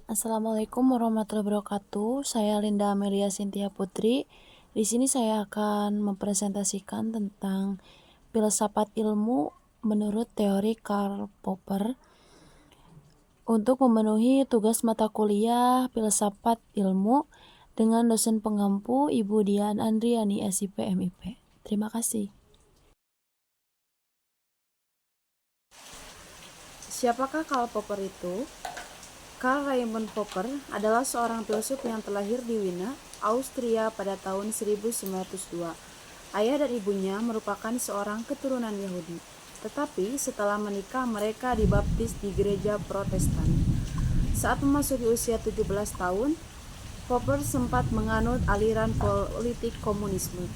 Assalamualaikum warahmatullahi wabarakatuh. Saya Linda Amelia Cynthia Putri. Di sini saya akan mempresentasikan tentang filsafat ilmu menurut teori Karl Popper untuk memenuhi tugas mata kuliah filsafat ilmu dengan dosen pengampu Ibu Dian Andriani SIP MIP. Terima kasih. Siapakah Karl Popper itu? Karl Raimund Popper adalah seorang filsuf yang terlahir di Wina, Austria pada tahun 1902. Ayah dan ibunya merupakan seorang keturunan Yahudi, tetapi setelah menikah mereka dibaptis di gereja Protestan. Saat memasuki usia 17 tahun, Popper sempat menganut aliran politik komunisme.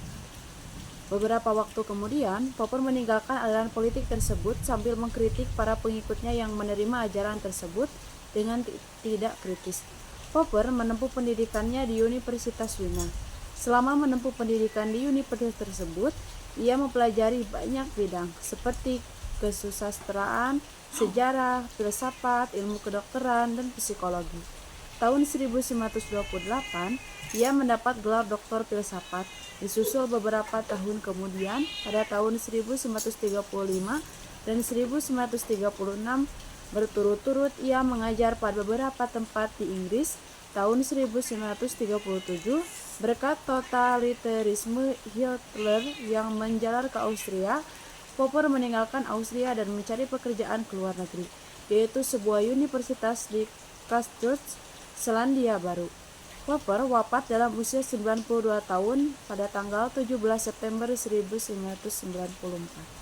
Beberapa waktu kemudian, Popper meninggalkan aliran politik tersebut sambil mengkritik para pengikutnya yang menerima ajaran tersebut dengan tidak kritis. Popper menempuh pendidikannya di Universitas Wina. Selama menempuh pendidikan di universitas tersebut, ia mempelajari banyak bidang seperti kesusastraan, sejarah, filsafat, ilmu kedokteran, dan psikologi. Tahun 1928, ia mendapat gelar doktor filsafat. Disusul beberapa tahun kemudian, pada tahun 1935 dan 1936, berturut-turut ia mengajar pada beberapa tempat di Inggris. Tahun 1937, berkat totalitarisme Hitler yang menjalar ke Austria, Popper meninggalkan Austria dan mencari pekerjaan ke luar negeri, yaitu sebuah universitas di Christchurch, Selandia Baru. Popper wafat dalam usia 92 tahun pada tanggal 17 September 1994.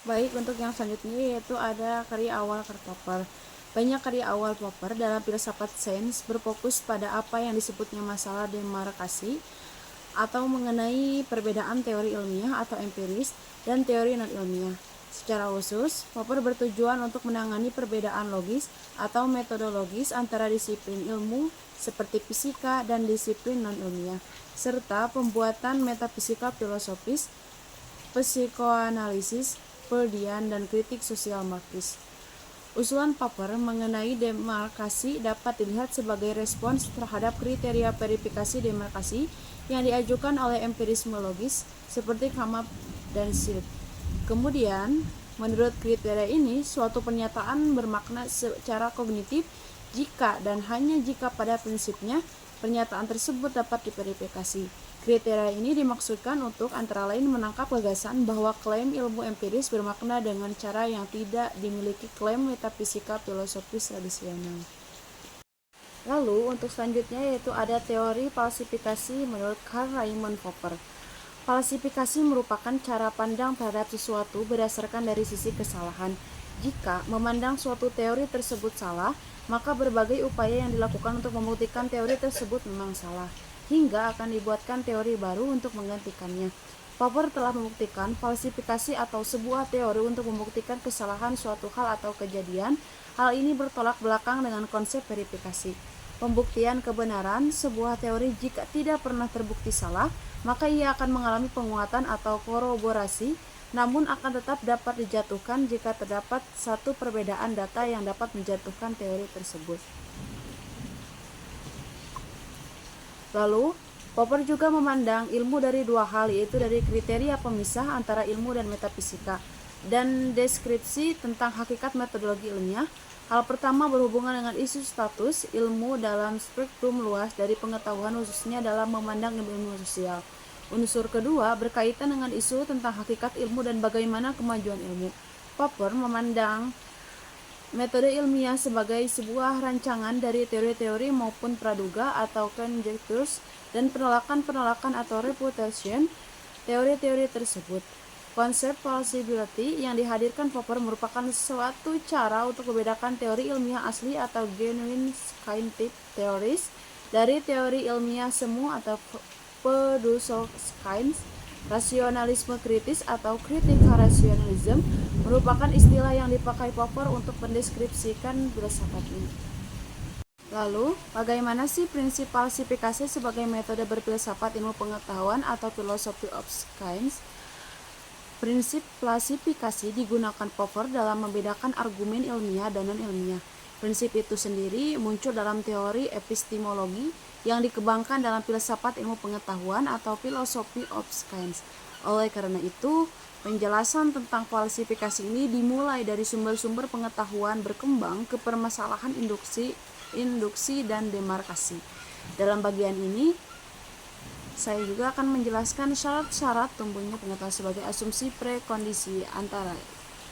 Baik, untuk yang selanjutnya yaitu ada karya awal Karl Popper. Banyak karya awal Popper dalam filsafat sains berfokus pada apa yang disebutnya masalah demarkasi atau mengenai perbedaan teori ilmiah atau empiris dan teori non-ilmiah. Secara khusus, Popper bertujuan untuk menangani perbedaan logis atau metodologis antara disiplin ilmu seperti fisika dan disiplin non-ilmiah, serta pembuatan metafisika filosofis, psikoanalisis, Freudian, dan kritik sosial Marxis. Usulan Popper mengenai demarkasi dapat dilihat sebagai respons terhadap kriteria verifikasi demarkasi yang diajukan oleh empirisme logis seperti Kmart dan Schiller. Kemudian, menurut kriteria ini, suatu pernyataan bermakna secara kognitif jika dan hanya jika pada prinsipnya pernyataan tersebut dapat diverifikasi. Kriteria ini dimaksudkan untuk antara lain menangkap gagasan bahwa klaim ilmu empiris bermakna dengan cara yang tidak dimiliki klaim metafisika filosofis tradisional. Lalu, untuk selanjutnya yaitu ada teori falsifikasi menurut Karl Raimund Popper. Falsifikasi merupakan cara pandang terhadap sesuatu berdasarkan dari sisi kesalahan. Jika memandang suatu teori tersebut salah, maka berbagai upaya yang dilakukan untuk membuktikan teori tersebut memang salah, hingga akan dibuatkan teori baru untuk menggantikannya. Popper telah membuktikan falsifikasi atau sebuah teori untuk membuktikan kesalahan suatu hal atau kejadian. Hal ini bertolak belakang dengan konsep verifikasi. Pembuktian kebenaran sebuah teori jika tidak pernah terbukti salah, maka ia akan mengalami penguatan atau koroborasi, namun akan tetap dapat dijatuhkan jika terdapat satu perbedaan data yang dapat menjatuhkan teori tersebut. Lalu, Popper juga memandang ilmu dari dua hal, yaitu dari kriteria pemisah antara ilmu dan metafisika, dan deskripsi tentang hakikat metodologi ilmiah. Hal pertama berhubungan dengan isu status ilmu dalam spektrum luas dari pengetahuan, khususnya dalam memandang ilmu sosial. Unsur kedua berkaitan dengan isu tentang hakikat ilmu dan bagaimana kemajuan ilmu. Popper memandang metode ilmiah sebagai sebuah rancangan dari teori-teori maupun praduga atau conjectures dan penolakan-penolakan atau refutation teori-teori tersebut. Konsep plausibility yang dihadirkan Popper merupakan suatu cara untuk membedakan teori ilmiah asli atau genuine scientific theories dari teori ilmiah semu atau pseudoscience. Rasionalisme kritis atau critical rationalism merupakan istilah yang dipakai Popper untuk mendeskripsikan filsafat ini. Lalu, bagaimana sih prinsip falsifikasi sebagai metode berfilsafat ilmu pengetahuan atau philosophy of science? Prinsip falsifikasi digunakan Popper dalam membedakan argumen ilmiah dan non-ilmiah. Prinsip itu sendiri muncul dalam teori epistemologi yang dikembangkan dalam filsafat ilmu pengetahuan atau philosophy of science. Oleh karena itu, penjelasan tentang klasifikasi ini dimulai dari sumber-sumber pengetahuan berkembang ke permasalahan induksi dan demarkasi. Dalam bagian ini, saya juga akan menjelaskan syarat-syarat tumbuhnya pengetahuan sebagai asumsi prekondisi antara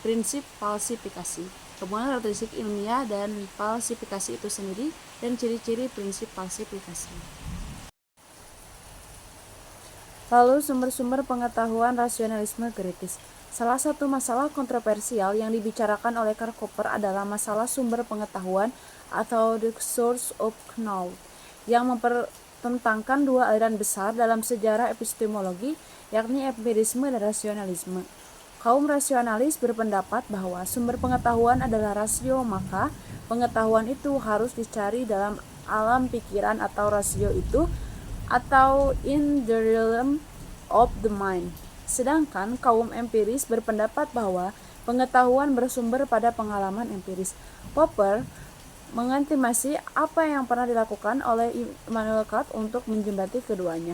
prinsip falsifikasi, kemudian karakteristik ilmiah dan falsifikasi itu sendiri, dan ciri-ciri prinsip falsifikasi. Lalu sumber-sumber pengetahuan rasionalisme kritis. Salah satu masalah kontroversial yang dibicarakan oleh Karl Popper adalah masalah sumber pengetahuan atau the source of knowledge, yang mempertentangkan dua aliran besar dalam sejarah epistemologi, yakni empirisme dan rasionalisme. Kaum rasionalis berpendapat bahwa sumber pengetahuan adalah rasio, maka pengetahuan itu harus dicari dalam alam pikiran atau rasio itu, atau in the realm of the mind. Sedangkan kaum empiris berpendapat bahwa pengetahuan bersumber pada pengalaman empiris. Popper mengintimasi apa yang pernah dilakukan oleh Immanuel Kant untuk menjembati keduanya.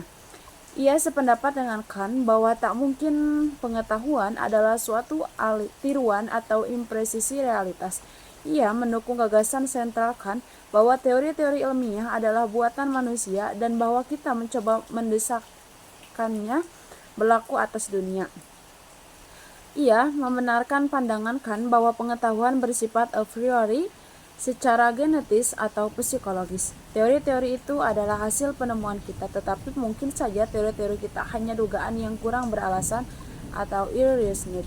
Ia sependapat dengan Kant bahwa tak mungkin pengetahuan adalah suatu tiruan atau impresisi realitas. Ia mendukung gagasan sentral Kant bahwa teori-teori ilmiah adalah buatan manusia dan bahwa kita mencoba mendesakkannya berlaku atas dunia. Ia membenarkan pandangan Kant bahwa pengetahuan bersifat a priori, secara genetis atau psikologis. Teori-teori itu adalah hasil penemuan kita, tetapi mungkin saja teori-teori kita hanya dugaan yang kurang beralasan atau irreasoned,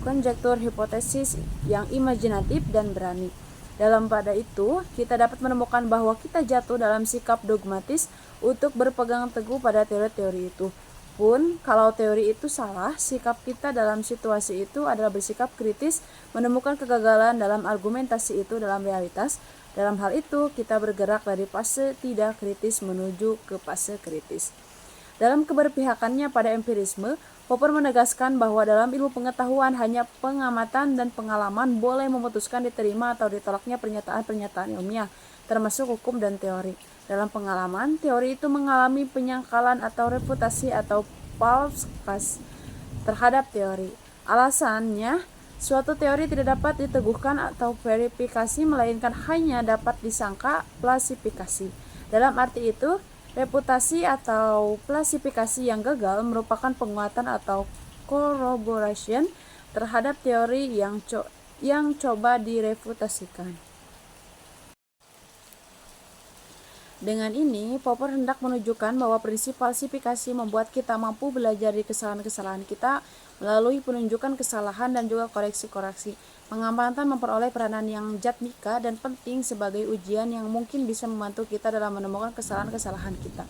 konjektur hipotesis yang imajinatif dan berani. Dalam pada itu, kita dapat menemukan bahwa kita jatuh dalam sikap dogmatis untuk berpegang teguh pada teori-teori itu. Pun, kalau teori itu salah, sikap kita dalam situasi itu adalah bersikap kritis, menemukan kegagalan dalam argumentasi itu dalam realitas. Dalam hal itu, kita bergerak dari fase tidak kritis menuju ke fase kritis. Dalam keberpihakannya pada empirisme, Popper menegaskan bahwa dalam ilmu pengetahuan hanya pengamatan dan pengalaman boleh memutuskan diterima atau ditolaknya pernyataan-pernyataan ilmiah, termasuk hukum dan teori. Dalam pengalaman, teori itu mengalami penyangkalan atau refutasi atau false case terhadap teori. Alasannya, suatu teori tidak dapat diteguhkan atau verifikasi, melainkan hanya dapat disangka klasifikasi. Dalam arti itu, reputasi atau klasifikasi yang gagal merupakan penguatan atau corroboration terhadap teori yang coba direfutasikan. Dengan ini, Popper hendak menunjukkan bahwa prinsip falsifikasi membuat kita mampu belajar dari kesalahan-kesalahan kita melalui penunjukan kesalahan dan juga koreksi-koreksi. Pengamatan memperoleh peranan yang jatmika dan penting sebagai ujian yang mungkin bisa membantu kita dalam menemukan kesalahan-kesalahan kita.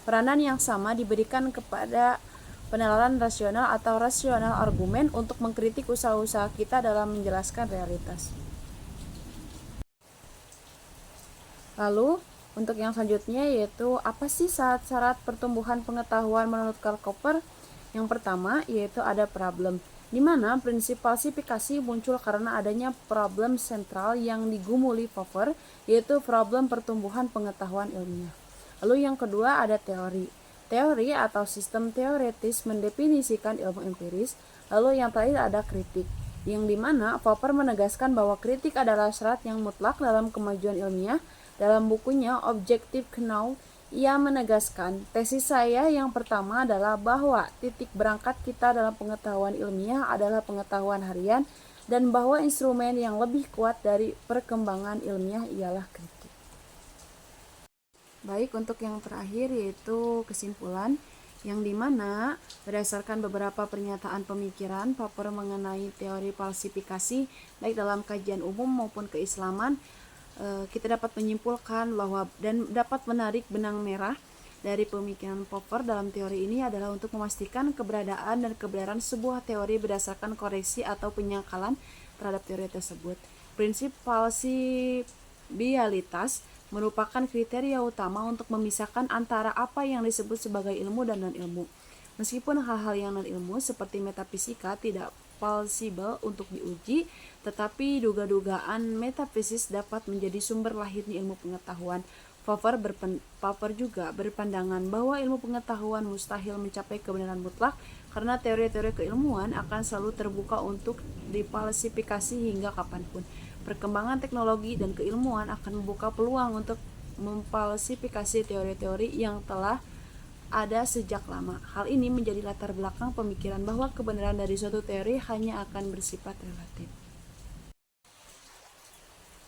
Peranan yang sama diberikan kepada penalaran rasional atau rasional argumen untuk mengkritik usaha-usaha kita dalam menjelaskan realitas. Lalu, untuk yang selanjutnya yaitu apa sih syarat-syarat pertumbuhan pengetahuan menurut Karl Popper? Yang pertama yaitu ada problem, di mana prinsip falsifikasi muncul karena adanya problem sentral yang digumuli Popper, yaitu problem pertumbuhan pengetahuan ilmiah. Lalu yang kedua ada teori. Teori atau sistem teoretis mendefinisikan ilmu empiris. Lalu yang terakhir ada kritik, yang dimana Popper menegaskan bahwa kritik adalah syarat yang mutlak dalam kemajuan ilmiah. Dalam bukunya Objective Knowledge, ia menegaskan, tesis saya yang pertama adalah bahwa titik berangkat kita dalam pengetahuan ilmiah adalah pengetahuan harian, dan bahwa instrumen yang lebih kuat dari perkembangan ilmiah ialah kritik. Baik, untuk yang terakhir yaitu kesimpulan, yang dimana berdasarkan beberapa pernyataan pemikiran Popper mengenai teori falsifikasi baik dalam kajian umum maupun keislaman, kita dapat menyimpulkan bahwa dan dapat menarik benang merah dari pemikiran Popper dalam teori ini adalah untuk memastikan keberadaan dan kebenaran sebuah teori berdasarkan koreksi atau penyangkalan terhadap teori tersebut. Prinsip falsibialitas merupakan kriteria utama untuk memisahkan antara apa yang disebut sebagai ilmu dan non-ilmu. Meskipun hal-hal yang non-ilmu seperti metafisika tidak impossible untuk diuji, tetapi duga-dugaan metafisis dapat menjadi sumber lahirnya ilmu pengetahuan. Popper juga berpandangan bahwa ilmu pengetahuan mustahil mencapai kebenaran mutlak karena teori-teori keilmuan akan selalu terbuka untuk difalsifikasi hingga kapanpun. Perkembangan teknologi dan keilmuan akan membuka peluang untuk memfalsifikasi teori-teori yang telah ada sejak lama. Hal ini menjadi latar belakang pemikiran bahwa kebenaran dari suatu teori hanya akan bersifat relatif.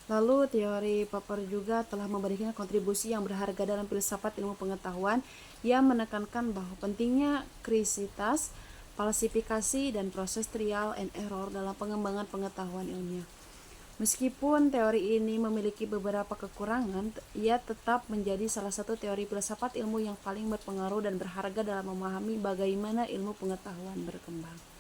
Lalu teori Popper juga telah memberikan kontribusi yang berharga dalam filsafat ilmu pengetahuan. Ia menekankan bahwa pentingnya krititas, falsifikasi, dan proses trial and error dalam pengembangan pengetahuan ilmiah. Meskipun teori ini memiliki beberapa kekurangan, ia tetap menjadi salah satu teori filsafat ilmu yang paling berpengaruh dan berharga dalam memahami bagaimana ilmu pengetahuan berkembang.